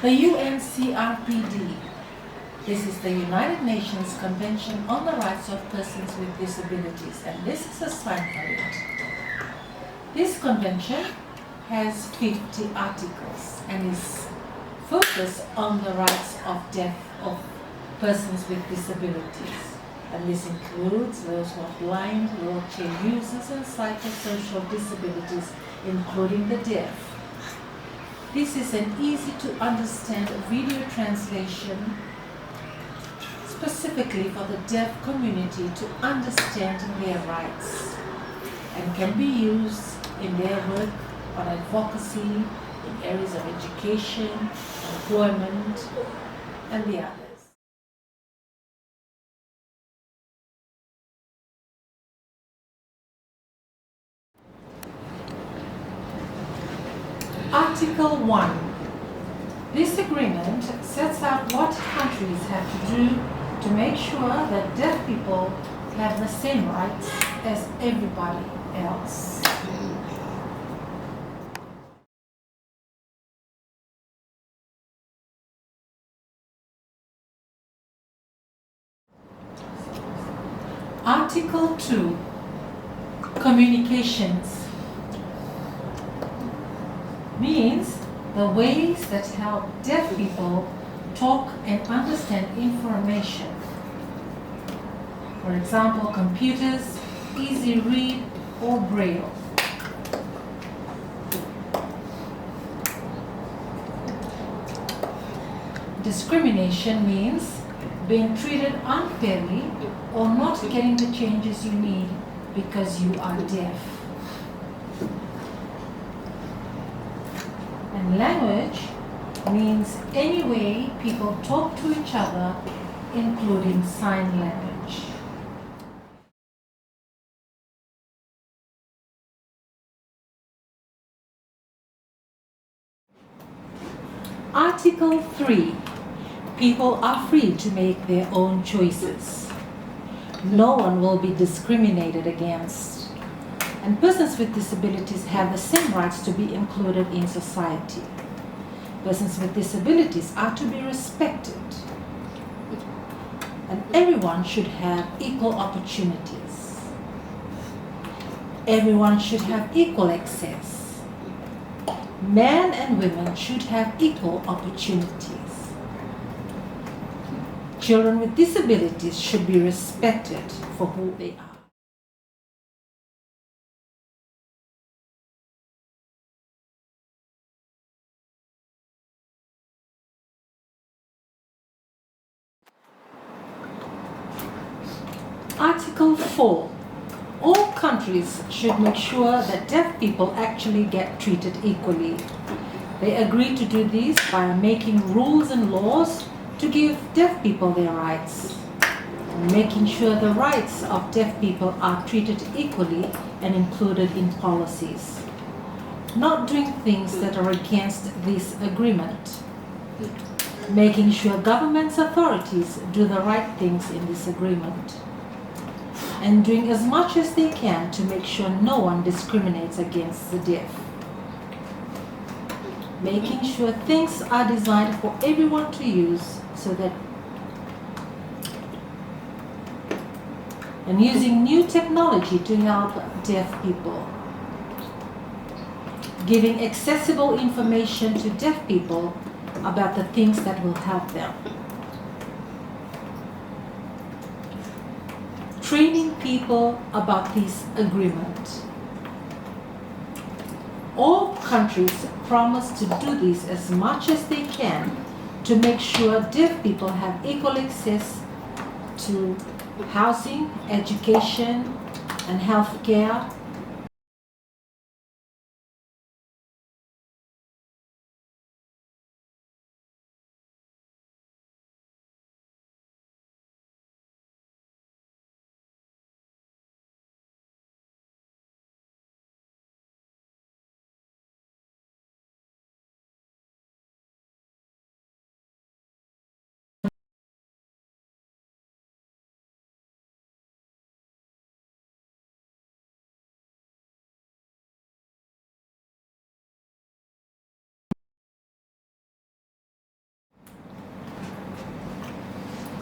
The UNCRPD. This is the United Nations Convention on the Rights of Persons with Disabilities, and this is a sign for it. This convention has 50 articles and is focused on the rights of persons with disabilities. And this includes those who are blind, wheelchair users, and psychosocial disabilities, including the deaf. This is an easy to understand video translation specifically for the deaf community to understand their rights, and can be used in their work on advocacy in areas of education, employment, and the others. Article 1. This agreement sets out what countries have to do to make sure that deaf people have the same rights as everybody else. Article 2. Communications means the ways that help deaf people talk and understand information. For example, computers, easy read, or braille. Discrimination means being treated unfairly or not getting the changes you need because you are deaf. And language means any way people talk to each other, including sign language. Article 3. People are free to make their own choices. No one will be discriminated against. And persons with disabilities have the same rights to be included in society. Persons with disabilities are to be respected. And everyone should have equal opportunities. Everyone should have equal access. Men and women should have equal opportunities. Children with disabilities should be respected for who they are. Article 4. All countries should make sure that deaf people actually get treated equally. They agree to do this by making rules and laws to give deaf people their rights, and making sure the rights of deaf people are treated equally and included in policies. Not doing things that are against this agreement. Making sure government's authorities do the right things in this agreement. And doing as much as they can to make sure no one discriminates against the deaf. Making sure things are designed for everyone to use and using new technology to help deaf people. Giving accessible information to deaf people about the things that will help them. Training people about this agreement. All countries promise to do this as much as they can to make sure deaf people have equal access to housing, education, and health care,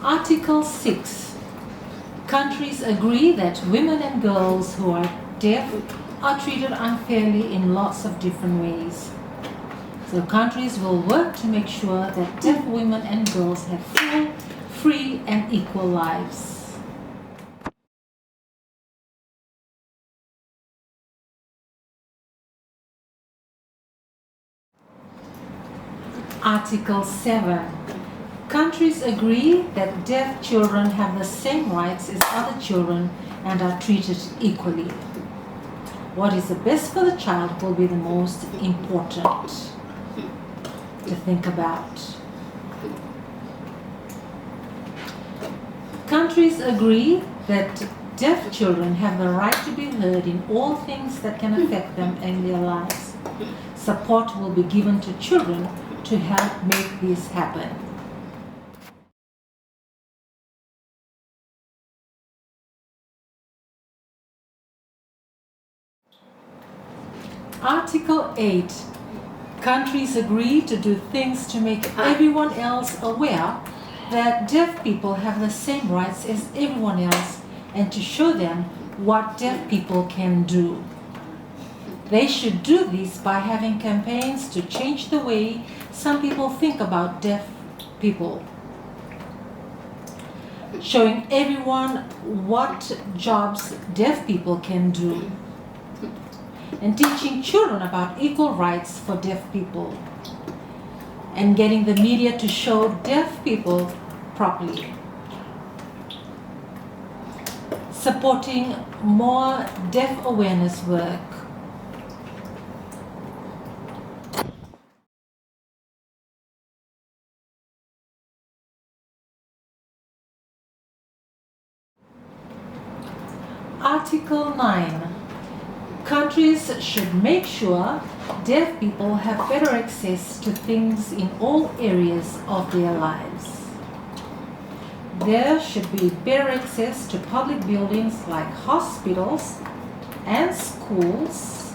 Article 6. Countries agree that women and girls who are deaf are treated unfairly in lots of different ways. So countries will work to make sure that deaf women and girls have full, free and equal lives. Article 7. Countries agree that deaf children have the same rights as other children and are treated equally. What is the best for the child will be the most important to think about. Countries agree that deaf children have the right to be heard in all things that can affect them and their lives. Support will be given to children to help make this happen. Article 8. Countries agree to do things to make everyone else aware that deaf people have the same rights as everyone else and to show them what deaf people can do. They should do this by having campaigns to change the way some people think about deaf people, showing everyone what jobs deaf people can do, and teaching children about equal rights for deaf people, and getting the media to show deaf people properly. Supporting more deaf awareness work. Article 9. Countries should make sure deaf people have better access to things in all areas of their lives. There should be better access to public buildings like hospitals and schools,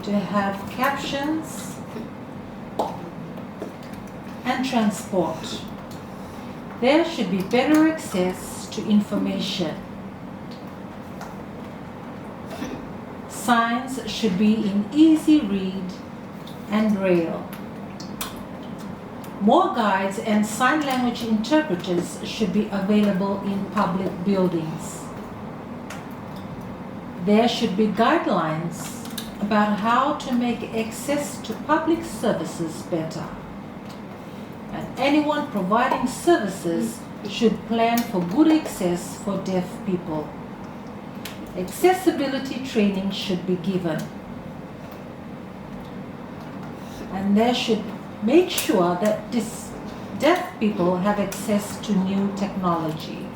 to have captions and transport. There should be better access to information. Signs should be in easy read and braille. More guides and sign language interpreters should be available in public buildings. There should be guidelines about how to make access to public services better. And anyone providing services should plan for good access for deaf people. Accessibility training should be given. And they should make sure that deaf people have access to new technology.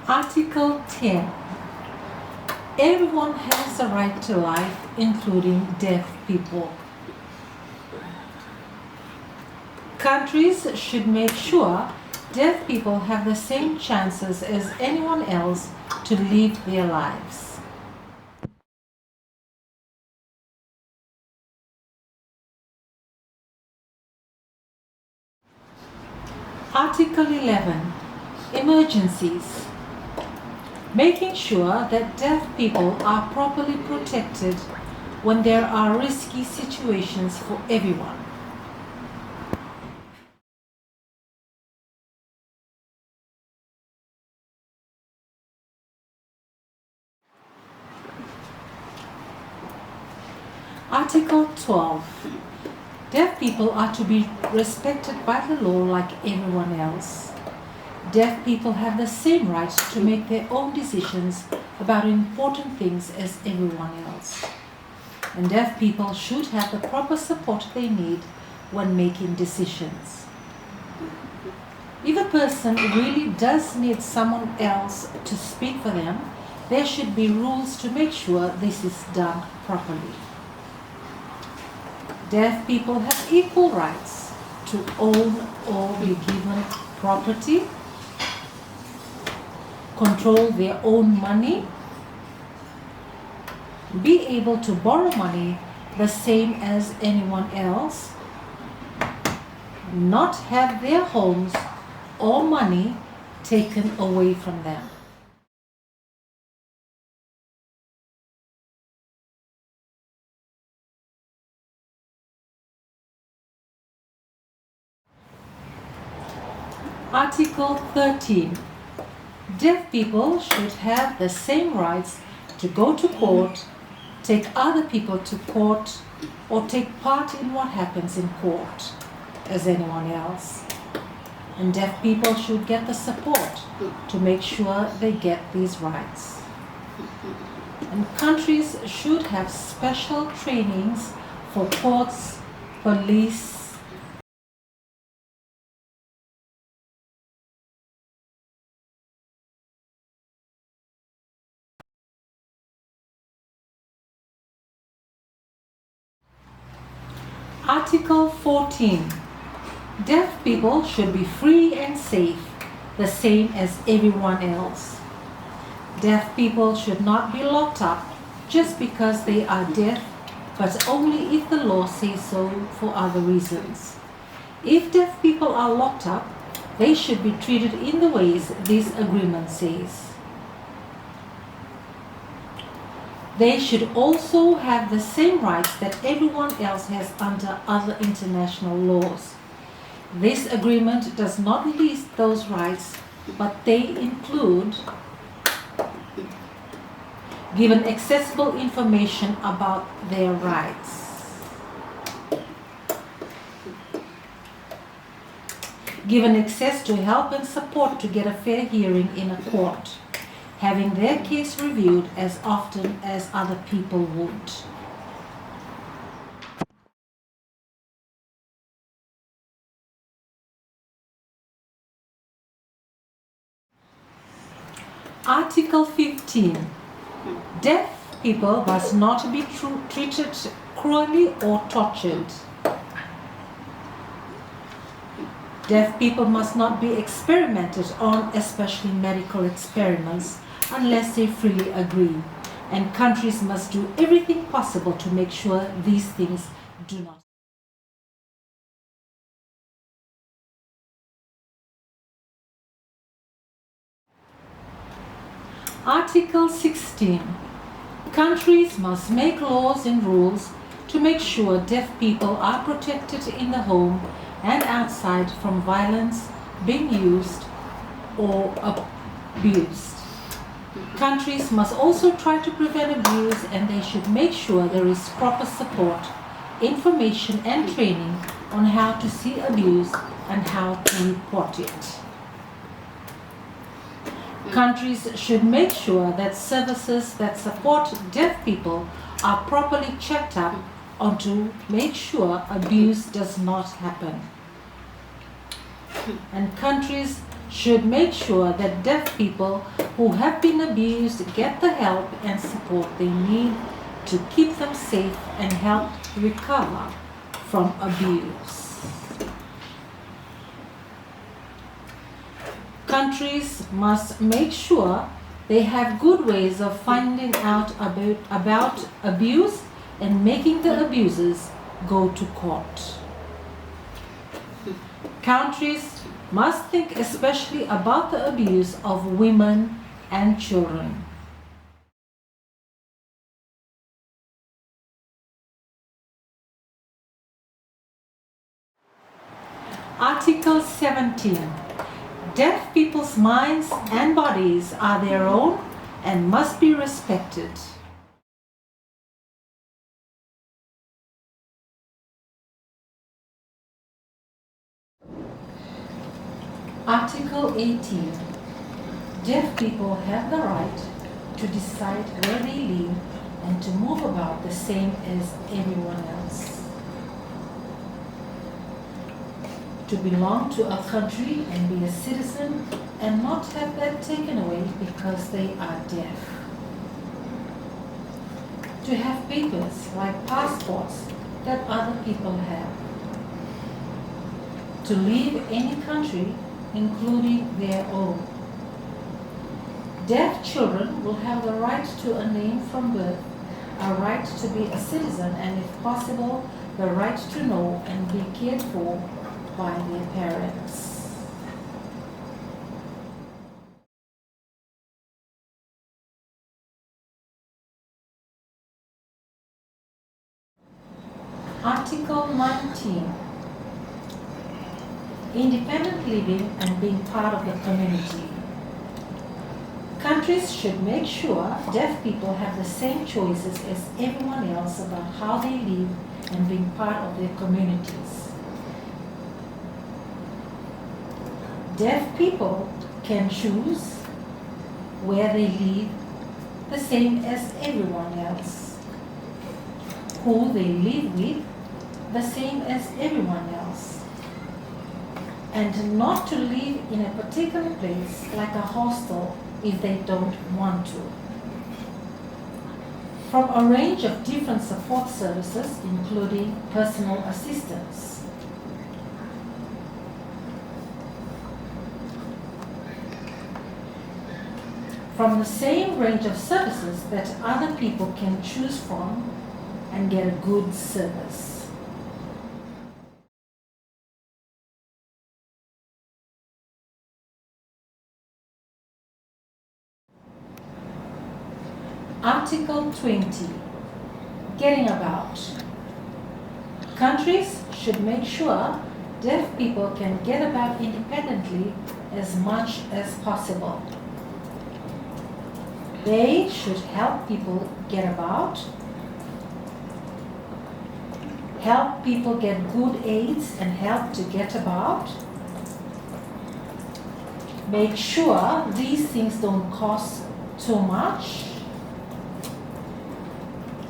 Article 10. Everyone has a right to life, including deaf people. Countries should make sure deaf people have the same chances as anyone else to live their lives. Article 11. Emergencies. Making sure that deaf people are properly protected when there are risky situations for everyone. Article 12. Deaf people are to be respected by the law like everyone else. Deaf people have the same right to make their own decisions about important things as everyone else. And deaf people should have the proper support they need when making decisions. If a person really does need someone else to speak for them, there should be rules to make sure this is done properly. Deaf people have equal rights to own or be given property, control their own money, be able to borrow money the same as anyone else, not have their homes or money taken away from them. Article 13. Deaf people should have the same rights to go to court, take other people to court, or take part in what happens in court as anyone else. And deaf people should get the support to make sure they get these rights. And countries should have special trainings for courts, police, Article 14. Deaf people should be free and safe, the same as everyone else. Deaf people should not be locked up just because they are deaf, but only if the law says so for other reasons. If deaf people are locked up, they should be treated in the ways this agreement says. They should also have the same rights that everyone else has under other international laws. This agreement does not list those rights, but they include given accessible information about their rights, given access to help and support to get a fair hearing in a court, having their case reviewed as often as other people would. Article 15. Deaf people must not be treated cruelly or tortured. Deaf people must not be experimented on, especially medical experiments, unless they freely agree. And countries must do everything possible to make sure these things do not. Article 16. Countries must make laws and rules to make sure deaf people are protected in the home and outside from violence, being used or abused. Countries must also try to prevent abuse, and they should make sure there is proper support, information and training on how to see abuse and how to report it. Countries should make sure that services that support deaf people are properly checked up on to make sure abuse does not happen. And countries should make sure that deaf people who have been abused get the help and support they need to keep them safe and help recover from abuse. Countries must make sure they have good ways of finding out about abuse and making the abusers go to court. Countries must think especially about the abuse of women and children. Article 17. Deaf people's minds and bodies are their own and must be respected. Article 18. Deaf people have the right to decide where they live and to move about the same as everyone else. To belong to a country and be a citizen and not have that taken away because they are deaf. To have papers like passports that other people have. To leave any country, including their own. Deaf children will have the right to a name from birth a right to be a citizen, and if possible, the right to know and be cared for by their parents. Article 19. Independent living and being part of the community. Countries should make sure deaf people have the same choices as everyone else about how they live and being part of their communities. Deaf people can choose where they live the same as everyone else, who they live with the same as everyone else, and not to live in a particular place like a hostel if they don't want to. From a range of different support services, including personal assistance. From the same range of services that other people can choose from and get a good service. Article 20. Getting about. Countries should make sure deaf people can get about independently as much as possible. They should help people get about, help people get good aids and help to get about, make sure these things don't cost too much,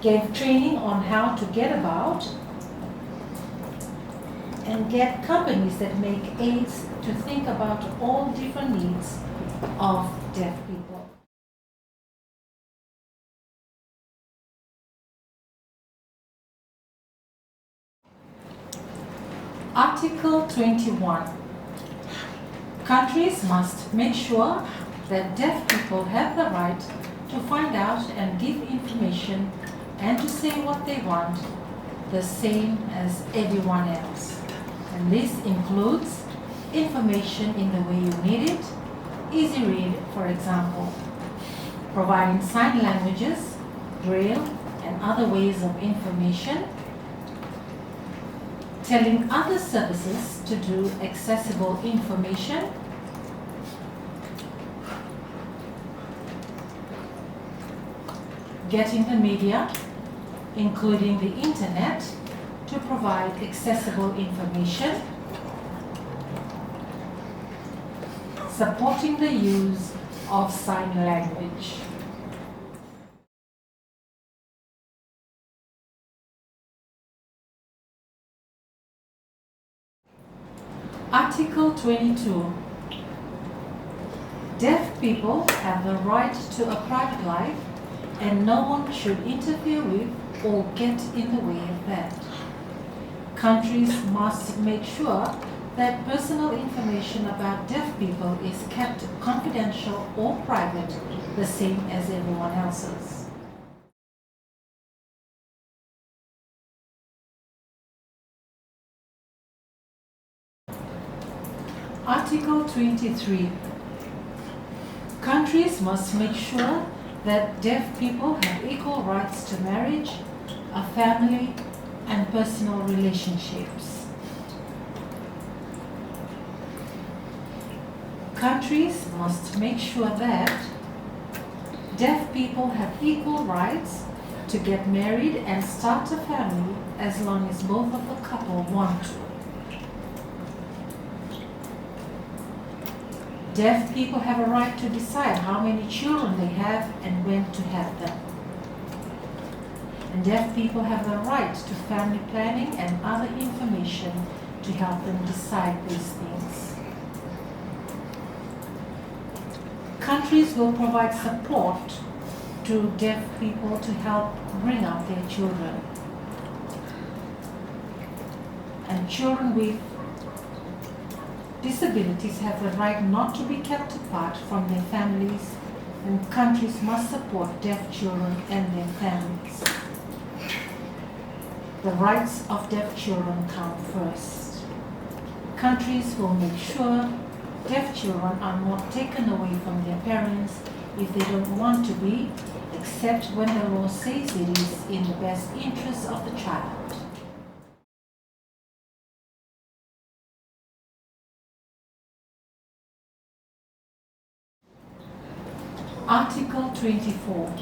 give training on how to get about, and get companies that make aids to think about all different needs of deaf people. Article 21. Countries must make sure that deaf people have the right to find out and give information and to say what they want, the same as everyone else. And this includes information in the way you need it, easy read, for example, providing sign languages, braille, and other ways of information, telling other services to do accessible information, getting the media, including the internet, to provide accessible information, supporting the use of sign language. Article 22. Deaf people have the right to a private life, and no one should interfere with or get in the way of that. Countries must make sure that personal information about deaf people is kept confidential or private, the same as everyone else's. Article 23. Countries must make sure that deaf people have equal rights to marriage, a family, and personal relationships. Countries must make sure that deaf people have equal rights to get married and start a family as long as both of the couple want to. Deaf people have a right to decide how many children they have and when to have them. And deaf people have the right to family planning and other information to help them decide these things. Countries will provide support to deaf people to help bring up their children. And children with disabilities have the right not to be kept apart from their families, and countries must support deaf children and their families. The rights of deaf children come first. Countries will make sure deaf children are not taken away from their parents if they don't want to be, except when the law says it is in the best interest of the child. Article 24.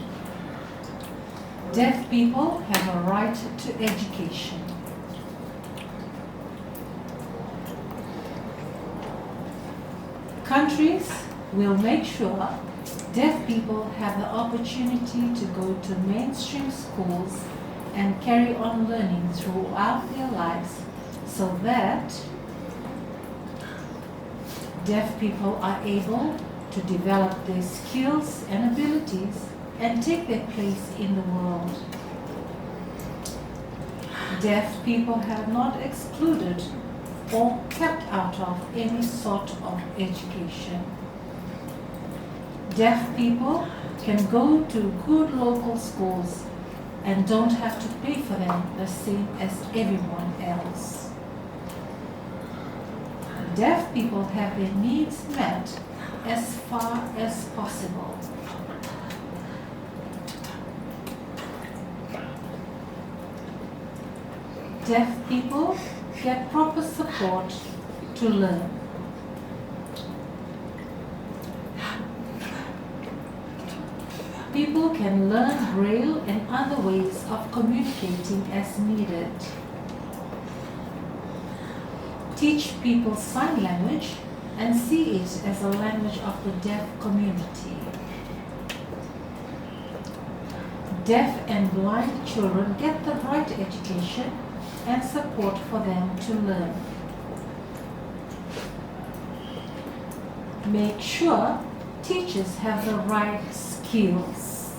Deaf people have a right to education. Countries will make sure deaf people have the opportunity to go to mainstream schools and carry on learning throughout their lives so that deaf people are able to develop their skills and abilities and take their place in the world. Deaf people have not excluded or kept out of any sort of education. Deaf people can go to good local schools and don't have to pay for them the same as everyone else. Deaf people have their needs met as far as possible. Deaf people get proper support to learn. People can learn Braille and other ways of communicating as needed. Teach people sign language and see it as a language of the deaf community. Deaf and blind children get the right education and support for them to learn. Make sure teachers have the right skills.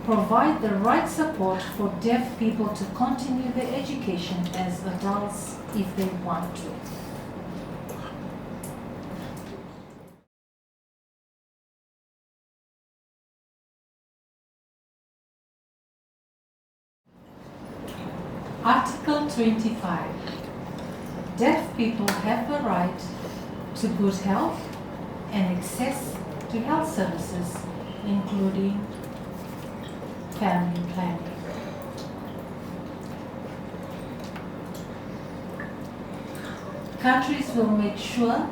Provide the right support for deaf people to continue their education as adults if they want to. Article 25. Deaf people have the right to good health and access to health services, including family planning. Countries will make sure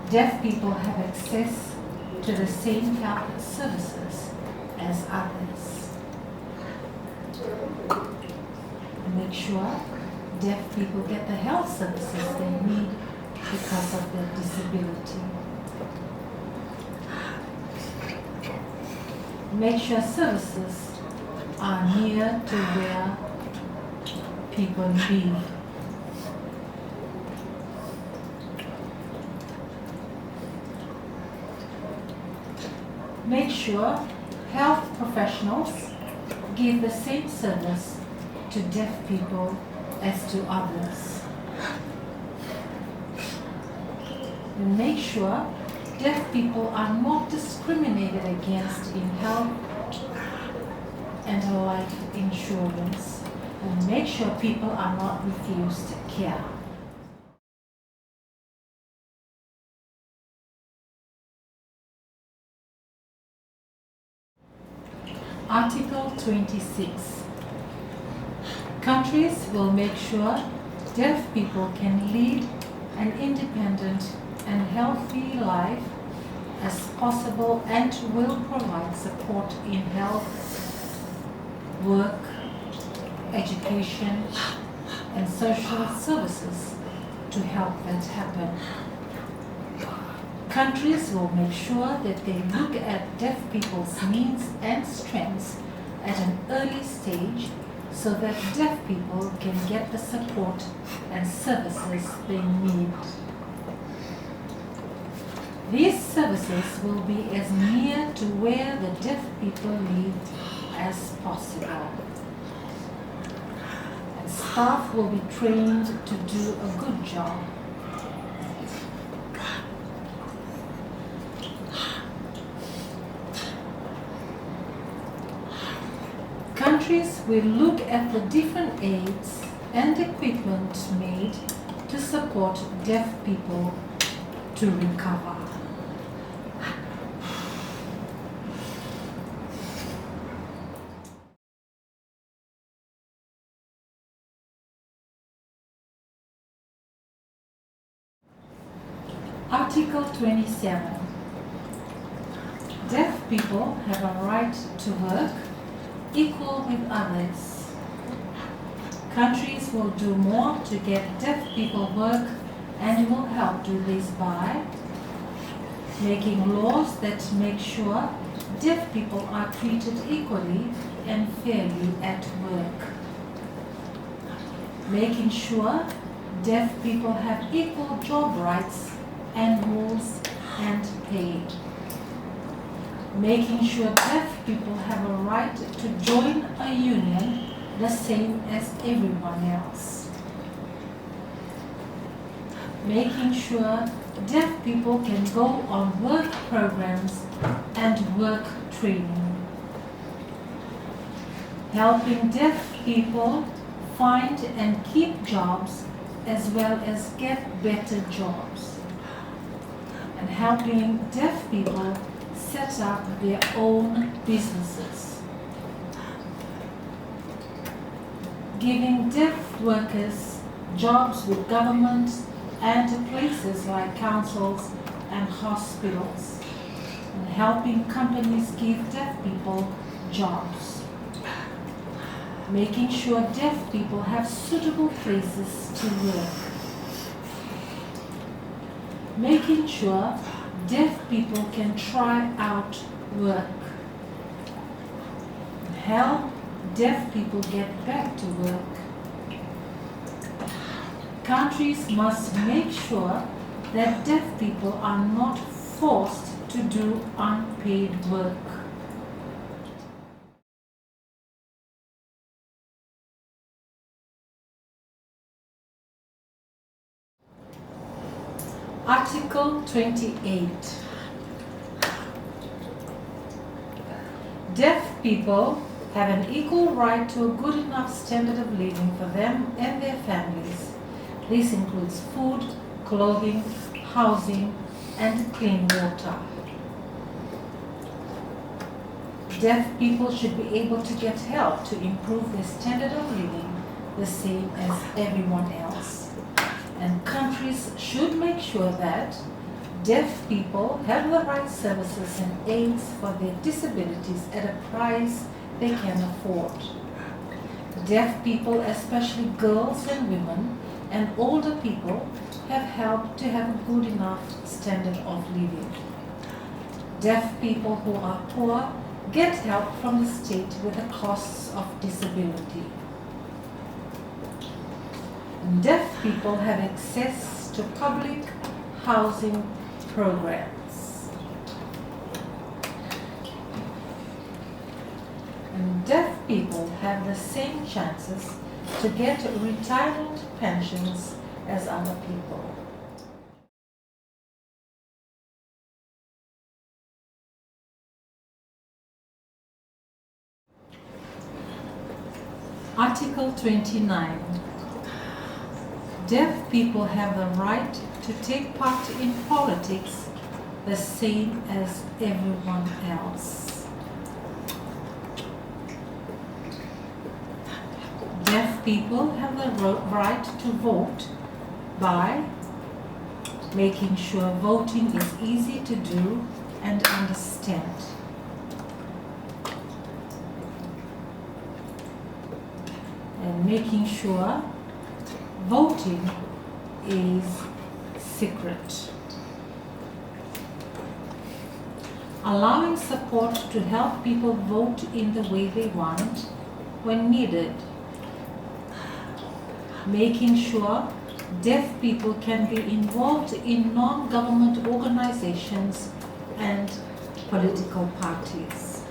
deaf people have access to the same health services as others. Make sure deaf people get the health services they need because of their disability. Make sure services are near to where people live. Make sure health professionals give the same service to deaf people as to others. And make sure deaf people are not discriminated against in health and life insurance. And make sure people are not refused care. Article 26. Countries will make sure deaf people can lead an independent and healthy life as possible and will provide support in health, work, education, and social services to help that happen. Countries will make sure that they look at deaf people's needs and strengths at an early stage so that deaf people can get the support and services they need. These services will be as near to where the deaf people live as possible. And staff will be trained to do a good job. countries will look at the different aids and equipment made to support deaf people to recover. Article 27. Deaf people have a right to work equal with others. Countries will do more to get deaf people work and will help do this by making laws that make sure deaf people are treated equally and fairly at work. Making sure deaf people have equal job rights and rules and pay. Making sure deaf people have a right to join a union the same as everyone else. Making sure deaf people can go on work programs and work training. Helping deaf people find and keep jobs as well as get better jobs. And helping deaf people set up their own businesses. Giving deaf workers jobs with government and places like councils and hospitals. And helping companies give deaf people jobs. Making sure deaf people have suitable places to work. Making sure deaf people can try out work. Help deaf people get back to work. Countries must make sure that deaf people are not forced to do unpaid work. Article 28. Deaf people have an equal right to a good enough standard of living for them and their families. This includes food, clothing, housing, and clean water. Deaf people should be able to get help to improve their standard of living the same as everyone else. And countries should make sure that deaf people have the right services and aids for their disabilities at a price they can afford. Deaf people, especially girls and women and older people, have help to have a good enough standard of living. Deaf people who are poor get help from the state with the costs of disability. Deaf people have access to public housing programs. And deaf people have the same chances to get retirement pensions as other people. Article 29. Deaf people have the right to take part in politics the same as everyone else. Deaf people have the right to vote by making sure voting is easy to do and understand. And making sure voting is secret. Allowing support to help people vote in the way they want when needed. Making sure deaf people can be involved in non-government organizations and political parties.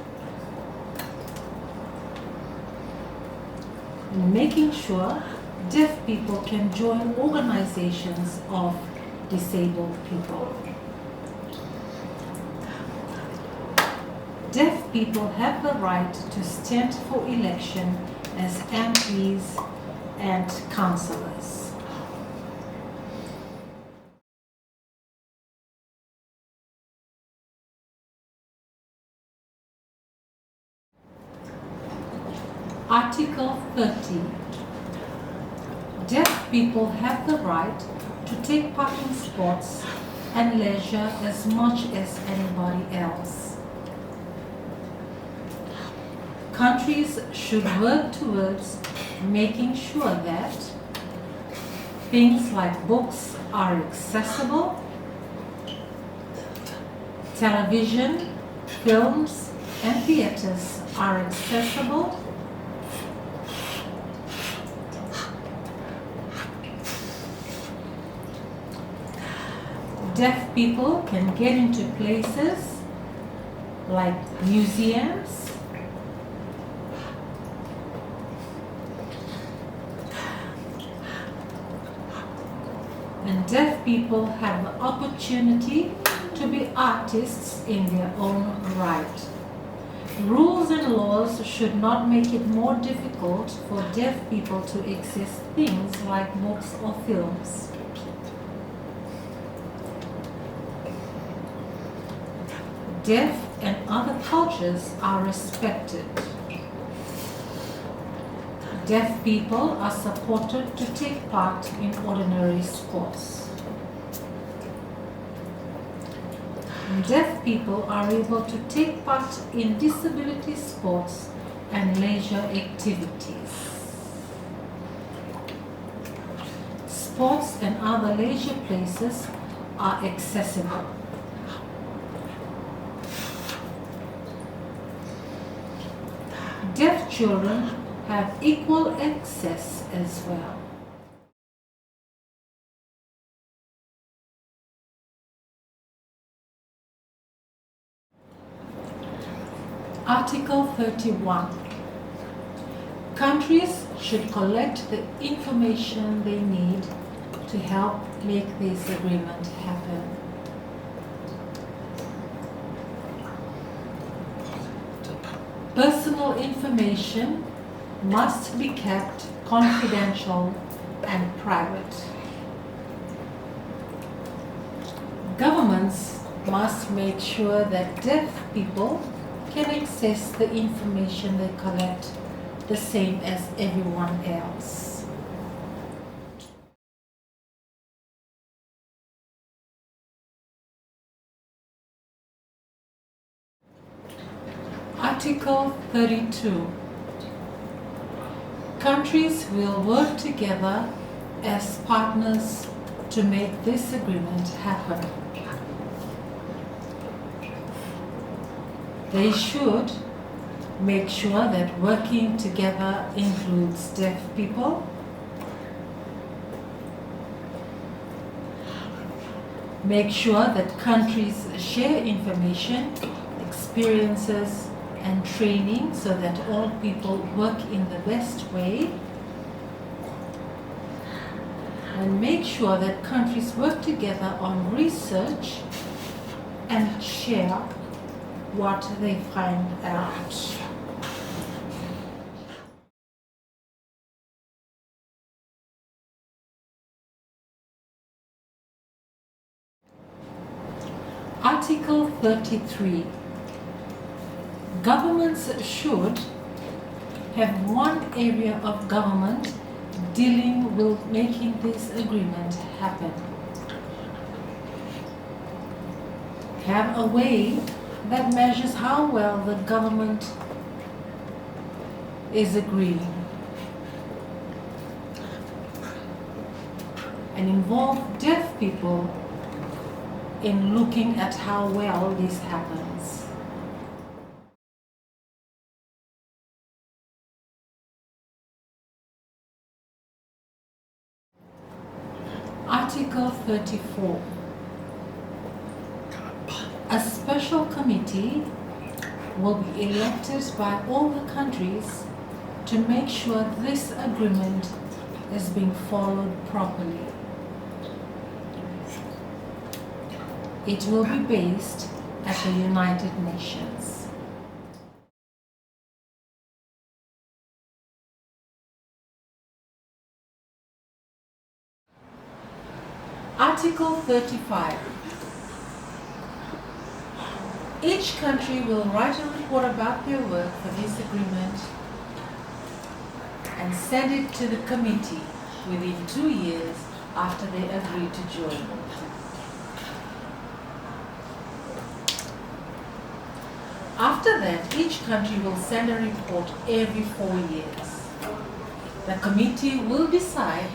And making sure deaf people can join organizations of disabled people. deaf people have the right to stand for election as MPs and councillors. Article 30. Deaf people have the right to take part in sports and leisure as much as anybody else. Countries should work towards making sure that things like books are accessible, television, films, and theaters are accessible, deaf people can get into places like museums, and deaf people have the opportunity to be artists in their own right. Rules and laws should not make it more difficult for deaf people to access things like books or films. Deaf and other cultures are respected. Deaf people are supported to take part in ordinary sports. Deaf people are able to take part in disability sports and leisure activities. Sports and other leisure places are accessible. Deaf children have equal access as well. Article 31. Countries should collect the information they need to help make this agreement happen. Personal information must be kept confidential and private. Governments must make sure that deaf people can access the information they collect the same as everyone else. Article 32. Countries will work together as partners to make this agreement happen. They should make sure that working together includes deaf people, make sure that countries share information, experiences, and training so that all people work in the best way, and make sure that countries work together on research and share what they find out. Article 33. Governments should have one area of government dealing with making this agreement happen. Have a way that measures how well the government is agreeing, and involve deaf people in looking at how well this happens. Article 34. A special committee will be elected by all the countries to make sure this agreement is being followed properly. It will be based at the United Nations. Article 35. Each country will write a report about their work for this agreement and send it to the committee within 2 years after they agree to join. After that, each country will send a report every 4 years. The committee will decide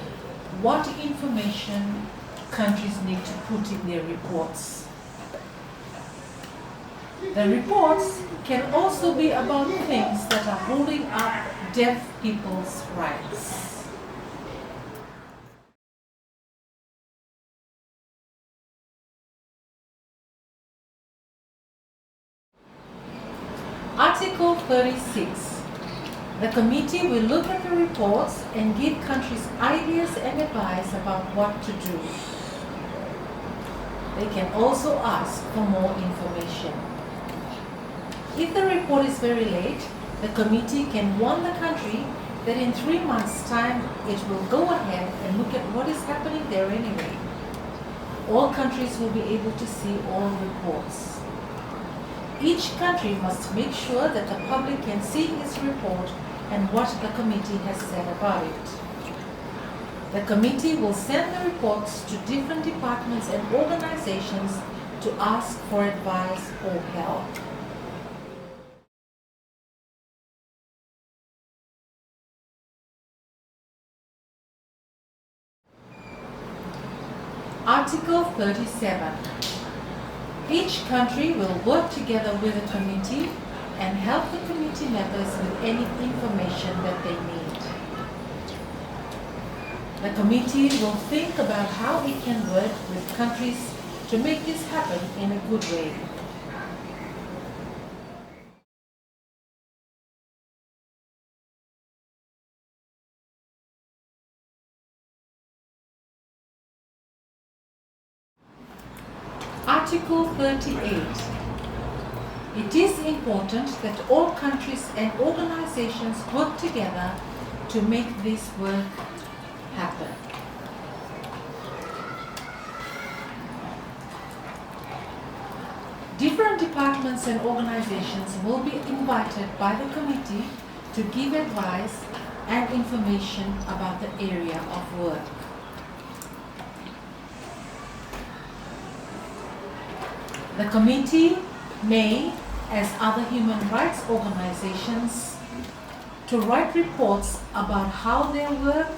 what information countries need to put in their reports. The reports can also be about things that are holding up deaf people's rights. Article 36. The committee will look at the reports and give countries ideas and advice about what to do. They can also ask for more information. If the report is very late, the committee can warn the country that in 3 months' time it will go ahead and look at what is happening there anyway. All countries will be able to see all reports. Each country must make sure that the public can see its report and what the committee has said about it. The committee will send the reports to different departments and organizations to ask for advice or help. Article 37. Each country will work together with the committee and help the committee members with any information that they need. The committee will think about how it can work with countries to make this happen in a good way. Article 38. It is important that all countries and organizations work together to make this work happen. Different departments and organizations will be invited by the committee to give advice and information about the area of work. The committee may, as other human rights organizations, to write reports about how their work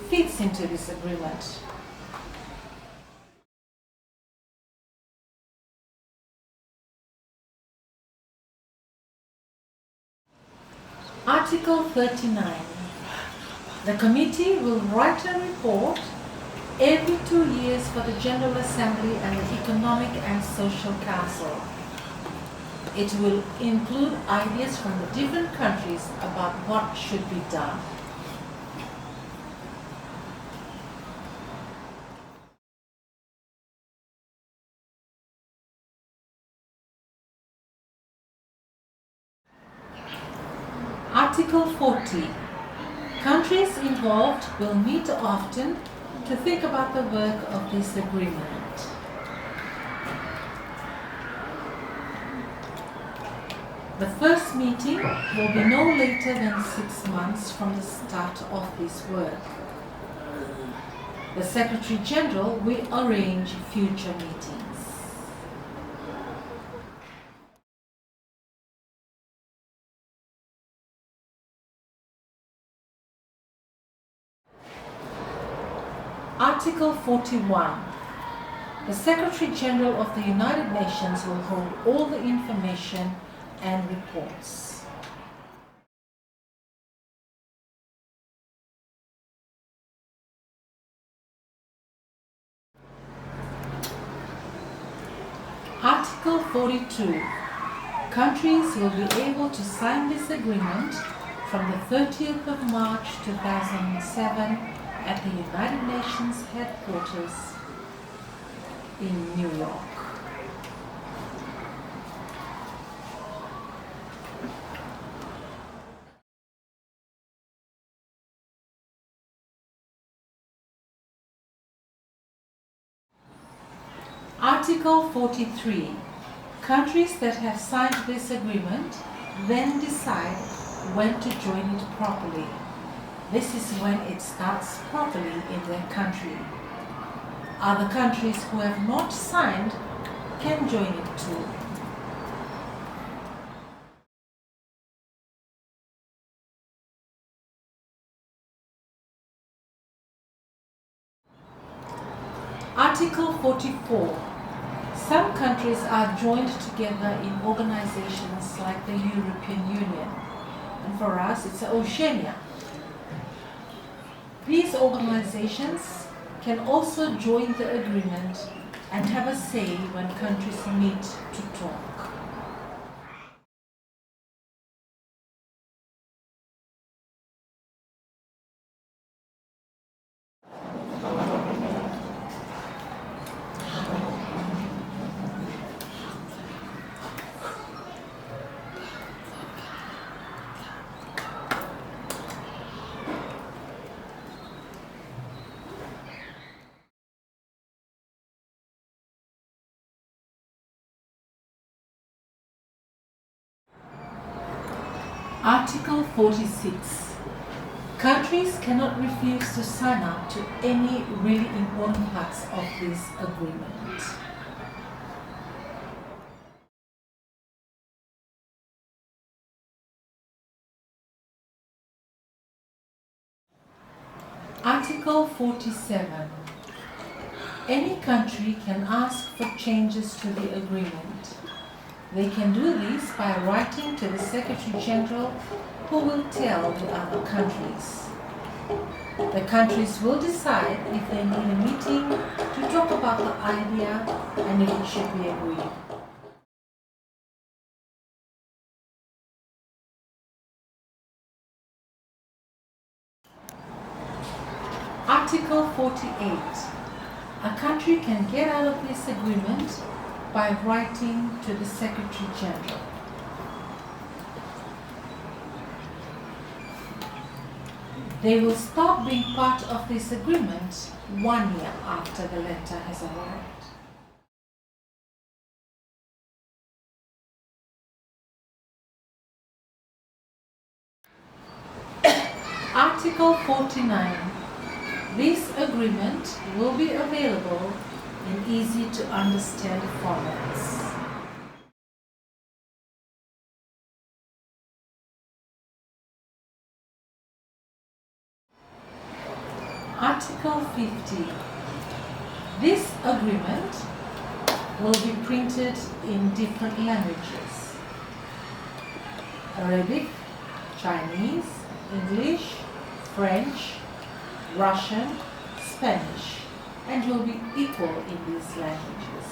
fits into this agreement. Article 39. The committee will write a report every 2 years for the General Assembly and the Economic and Social Council. It will include ideas from the different countries about what should be done. Article 40. Countries involved will meet often to think about the work of this agreement. The first meeting will be no later than 6 months from the start of this work. The Secretary General will arrange future meetings. Article 41. The Secretary General of the United Nations will hold all the information and reports. Article 42. Countries will be able to sign this agreement from the 30th of March 2007 at the United Nations headquarters in New York. Article 43. Countries that have signed this agreement then decide when to join it properly. This is when it starts properly in their country. Other countries who have not signed can join it too. Article 44. Some countries are joined together in organizations like the European Union, and for us it's Oceania. These organizations can also join the agreement and have a say when countries meet to talk. Article 46. Countries cannot refuse to sign up to any really important parts of this agreement. Article 47. Any country can ask for changes to the agreement. They can do this by writing to the Secretary General, who will tell the other countries. The countries will decide if they need a meeting to talk about the idea and if it should be agreed. Article 48. A country can get out of this agreement by writing to the Secretary General. They will stop being part of this agreement 1 year after the letter has arrived. Article 49. This agreement will be available in easy to understand formats. Article 50. This agreement will be printed in different languages: Arabic, Chinese, English, French, Russian, Spanish, and will be equal in these languages.